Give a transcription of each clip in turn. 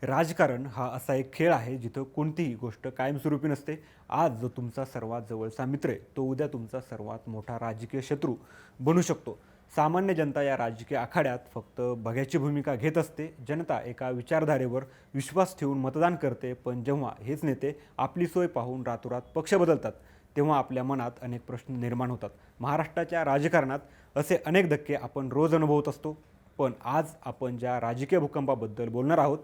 राजकारण हा असा एक खेळ आहे जिथं कोणतीही गोष्ट कायमस्वरूपी नसते. आज जो तुमचा सर्वात जवळचा मित्र आहे तो उद्या तुमचा सर्वात मोठा राजकीय शत्रू बनू शकतो. सामान्य जनता या राजकीय आखाड्यात फक्त बघ्याची भूमिका घेत असते. जनता एका विचारधारेवर विश्वास ठेवून मतदान करते, पण जेव्हा हेच नेते आपली सोय पाहून रातोरात पक्ष बदलतात तेव्हा आपल्या मनात अनेक प्रश्न निर्माण होतात. महाराष्ट्राच्या राजकारणात असे अनेक धक्के आपण रोज अनुभवत असतो. पण आज आपण ज्या राजकीय भूकंपाबद्दल बोलणार आहोत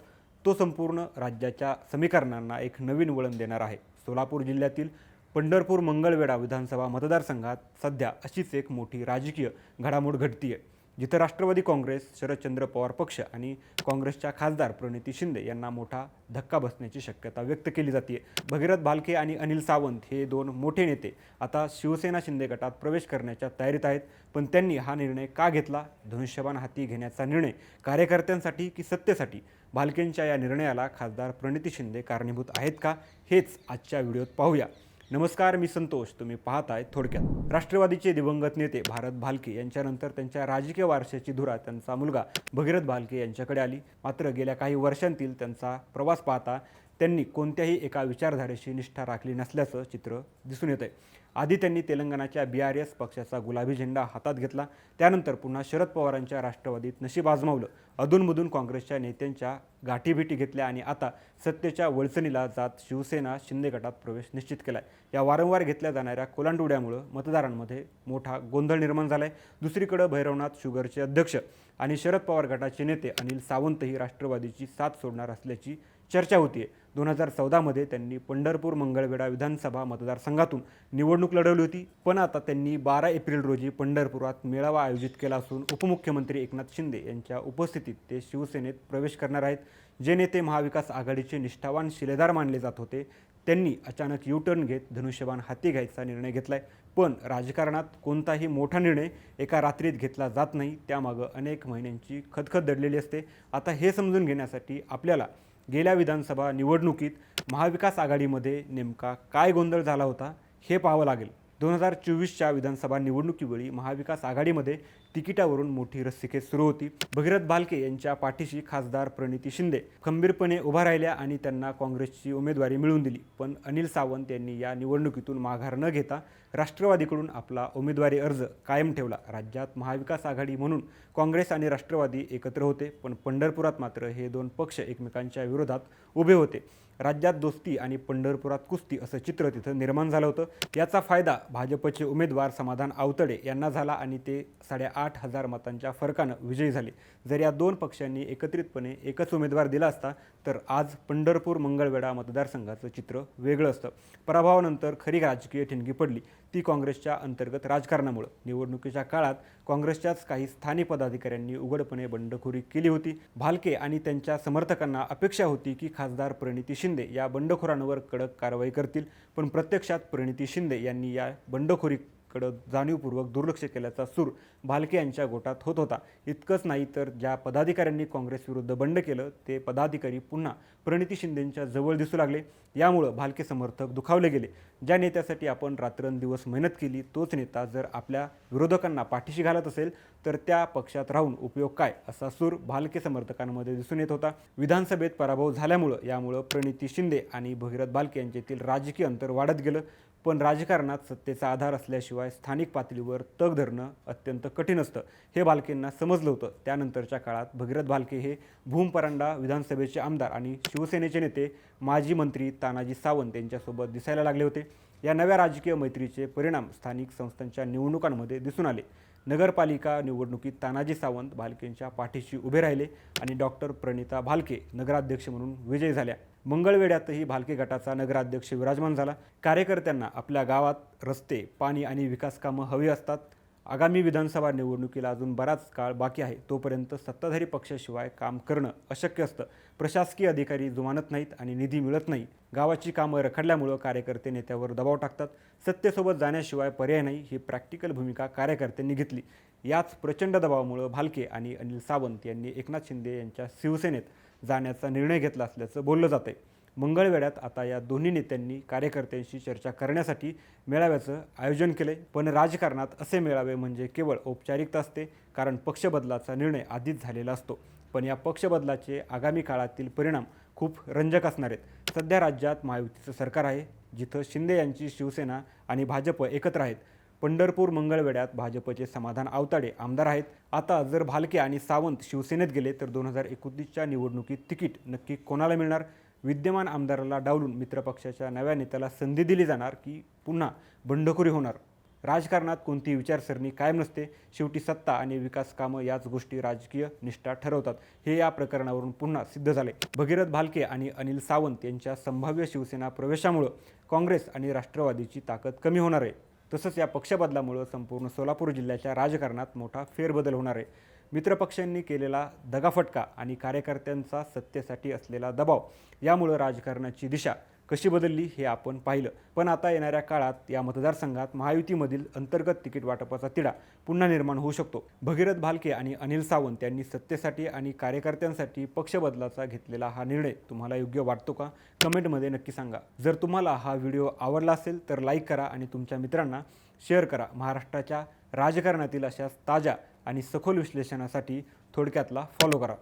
तो संपूर्ण राज्याच्या समीकरणांना एक नवीन वळण देणार आहे. सोलापूर जिल्ह्यातील पंढरपूर मंगळवेढा विधानसभा मतदारसंघात सध्या अशीच एक मोठी राजकीय घडामोड घडतीये, जिथं राष्ट्रवादी काँग्रेस, शरदचंद्र पवार पक्ष आणि काँग्रेसच्या खासदार प्रणिती शिंदे यांना मोठा धक्का बसण्याची शक्यता व्यक्त केली जाते. भगीरथ भालके आणि अनिल सावंत हे दोन मोठे नेते आता शिवसेना शिंदे गटात प्रवेश करण्याच्या तयारीत आहेत. पण त्यांनी हा निर्णय का घेतला? धनुष्यबाण हाती घेण्याचा निर्णय कार्यकर्त्यांसाठी की सत्तेसाठी? भालकेंच्या या निर्णयाला खासदार प्रणिती शिंदे कारणीभूत आहेत का? हेच आजच्या व्हिडिओत पाहूया. नमस्कार, मी संतोष. तुम्ही पाहताय थोडक्यात. राष्ट्रवादीचे दिवंगत नेते भारत भालके यांच्यानंतर त्यांच्या राजकीय वारशाची धुरा त्यांचा मुलगा भगीरथ भालके यांच्याकडे आली. मात्र गेल्या काही वर्षांतील त्यांचा प्रवास पाहता त्यांनी कोणत्याही एका विचारधारेशी निष्ठा राखली नसल्याचं चित्र दिसून येतंय. आधी त्यांनी तेलंगणाच्या BRS पक्षाचा गुलाबी झेंडा हातात घेतला. त्यानंतर पुन्हा शरद पवारांच्या राष्ट्रवादीत नशीब आजमावलं. अधूनमधून काँग्रेसच्या नेत्यांच्या गाठीभेटी घेतल्या आणि आता सत्तेच्या वळचणीला जात शिवसेना शिंदे गटात प्रवेश निश्चित केलाय. या वारंवार घेतल्या जाणाऱ्या कोलांडुड्यामुळं मतदारांमध्ये मोठा गोंधळ निर्माण झालाय. दुसरीकडे भैरवनाथ शुगरचे अध्यक्ष आणि शरद पवार गटाचे नेते अनिल सावंतही राष्ट्रवादीची साथ सोडणार असल्याची चर्चा होतीये. 2014 त्यांनी पंढरपूर मंगळवेढा विधानसभा मतदारसंघातून निवडणूक लढवली होती. पण आता त्यांनी 12 एप्रिल रोजी पंढरपुरात मेळावा आयोजित केला असून उपमुख्यमंत्री एकनाथ शिंदे यांच्या उपस्थितीत ते शिवसेनेत प्रवेश करणार आहेत. जे नेते महाविकास आघाडीचे निष्ठावान शिलेदार मानले जात होते त्यांनी अचानक U-टर्न घेत धनुष्यबाण हाती घ्यायचा निर्णय घेतलाय. पण राजकारणात कोणताही मोठा निर्णय एका रात्रीत घेतला जात नाही. त्यामागं अनेक महिन्यांची खदखद दडलेली असते. आता हे समजून घेण्यासाठी आपल्याला गेल्या विधानसभा निवडणुकीत महाविकास आघाडीमध्ये नेमका काय गोंधळ झाला होता हे पाहावं लागेल. 2024च्या विधानसभा निवडणुकीवेळी महाविकास आघाडीमध्ये तिकिटावरून मोठी रस्सीखेच सुरू होती. भगीरथ भालके यांच्या पाठीशी खासदार प्रणिती शिंदे खंबीरपणे उभा राहिल्या आणि त्यांना काँग्रेसची उमेदवारी मिळवून दिली. पण अनिल सावंत यांनी या निवडणुकीतून माघार न घेता राष्ट्रवादीकडून आपला उमेदवारी अर्ज कायम ठेवला. राज्यात महाविकास आघाडी म्हणून काँग्रेस आणि राष्ट्रवादी एकत्र होते, पण पंढरपुरात मात्र हे दोन पक्ष एकमेकांच्या विरोधात उभे होते. राज्यात दोस्ती आणि पंढरपुरात कुस्ती असं चित्र तिथं निर्माण झालं होतं. याचा फायदा भाजपचे उमेदवार समाधान आवतडे यांना झाला आणि ते 8,500 मतांच्या फरकानं विजयी झाले. जर या दोन पक्षांनी एकत्रितपणे एकच उमेदवार दिला असता तर आज पंढरपूर मंगळवेढा मतदारसंघाचं चित्र वेगळं असतं. पराभवानंतर खरी राजकीय ठिणगी पडली ती काँग्रेसच्या अंतर्गत राजकारणामुळे. निवडणुकीच्या काळात काँग्रेसच्याच काही स्थानिक पदाधिकाऱ्यांनी उघडपणे बंडखोरी केली होती. भालके आणि त्यांच्या समर्थकांना अपेक्षा होती की खासदार प्रणिती शिंदे या बंडखोरांवर कडक कारवाई करतील, पण प्रत्यक्षात प्रणिती शिंदे यांनी या बंडखोरीकडे जाणीवपूर्वक दुर्लक्ष केल्याचा सूर भालके यांच्या गोटात होत होता. इतकंच नाही तर ज्या पदाधिकाऱ्यांनी काँग्रेसविरुद्ध बंड केलं ते पदाधिकारी पुन्हा प्रणिती शिंदेंच्या जवळ दिसू लागले. यामुळं भालके समर्थक दुखावले गेले. ज्या नेत्यासाठी आपण रात्रंदिवस मेहनत केली तोच नेता जर आपल्या विरोधकांना पाठीशी घालत असेल तर त्या पक्षात राहून उपयोग काय, असा सूर भालके समर्थकांमध्ये दिसून येत होता. विधानसभेत पराभव झाल्यामुळं यामुळं प्रणिती शिंदे आणि भगीरथ भालके यांच्यातील राजकीय अंतर वाढत गेलं. पण राजकारणात सत्तेचा आधार असल्याशिवाय स्थानिक पातळीवर तग धरणं अत्यंत कठीण असतं हे भालकेंना समजलं होतं. त्यानंतरच्या काळात भगीरथ भालके हे भूमपरांडा विधानसभेचे आमदार आणि शिवसेनेचे नेते माजी मंत्री तानाजी सावंत यांच्यासोबत दिसायला लागले होते. या नव्या राजकीय मैत्रीचे परिणाम स्थानिक संस्थांच्या निवडणुकांमध्ये दिसून आले. नगरपालिका निवडणुकीत तानाजी सावंत भालकेंच्या पाठीशी उभे राहिले आणि डॉक्टर प्रणिता भालके नगराध्यक्ष म्हणून विजयी झाल्या. मंगळवेढ्यातही भालके गटाचा नगराध्यक्ष विराजमान झाला. कार्यकर्त्यांना आपल्या गावात रस्ते, पाणी आणि विकास कामं हवी असतात. आगामी विधानसभा निवडणुकीला अजून बराच काळ बाकी आहे. तोपर्यंत सत्ताधारी पक्षाशिवाय काम करणं अशक्य असतं. प्रशासकीय अधिकारी जुमानत नाहीत आणि निधी मिळत नाही. गावाची कामं रखडल्यामुळं कार्यकर्ते नेत्यावर दबाव टाकतात. सत्तेसोबत जाण्याशिवाय पर्याय नाही ही प्रॅक्टिकल भूमिका कार्यकर्त्यांनी घेतली. याच प्रचंड दबावामुळं भालके आणि अनिल सावंत यांनी एकनाथ शिंदे यांच्या शिवसेनेत जाण्याचा निर्णय घेतला असल्याचं बोललं जातंय. मंगळवेढ्यात आता या दोन्ही नेत्यांनी कार्यकर्त्यांशी चर्चा करण्यासाठी मेळाव्याचं आयोजन केले. पण राजकारणात असे मेळावे म्हणजे केवळ औपचारिकता असते, कारण पक्षबदलाचा निर्णय आधीच झालेला असतो. पण या पक्षबदलाचे आगामी काळातील परिणाम खूप रंजक असणार आहेत. सध्या राज्यात महायुतीचं सरकार आहे, जिथं शिंदे यांची शिवसेना आणि भाजप एकत्र आहेत. पंढरपूर मंगळवेढ्यात भाजपचे समाधान आवताडे आमदार आहेत. आता जर भालके आणि सावंत शिवसेनेत गेले तर 2029च्या निवडणुकीत तिकीट नक्की कोणाला मिळणार? विद्यमान आमदाराला डावलून मित्रपक्षाच्या नव्या नेत्याला संधी दिली जाणार की पुन्हा बंडखोरी होणार? राजकारणात कोणती विचारसरणी कायम नसते. शेवटी सत्ता आणि विकास कामं याच गोष्टी राजकीय निष्ठा ठरवतात. हे या प्रकरणावरून पुन्हा सिद्ध झाले. भगीरथ भालके आणि अनिल सावंत यांच्या संभाव्य शिवसेना प्रवेशामुळं काँग्रेस आणि राष्ट्रवादीची ताकद कमी होणार आहे. तसंच या पक्षबदलामुळं संपूर्ण सोलापूर जिल्ह्याच्या राजकारणात मोठा फेरबदल होणार आहे. मित्रपक्षांनी केलेला दगाफटका आणि कार्यकर्त्यांचा सत्तेसाठी असलेला दबाव यामुळं राजकारणाची दिशा कशी बदलली हे आपण पाहिलं. पण आता येणाऱ्या काळात या मतदारसंघात महायुतीमधील अंतर्गत तिकीट वाटपाचा तिढा पुन्हा निर्माण होऊ शकतो. भगीरथ भालके आणि अनिल सावंत यांनी सत्तेसाठी आणि कार्यकर्त्यांसाठी पक्ष बदलाचा घेतलेला हा निर्णय तुम्हाला योग्य वाटतो का? कमेंटमध्ये नक्की सांगा. जर तुम्हाला हा व्हिडिओ आवडला असेल तर लाईक करा आणि तुमच्या मित्रांना शेअर करा. महाराष्ट्राच्या राजकारणातील अशा ताज्या आणि सखोल विश्लेषणासाठी थोडक्यातला फॉलो करा.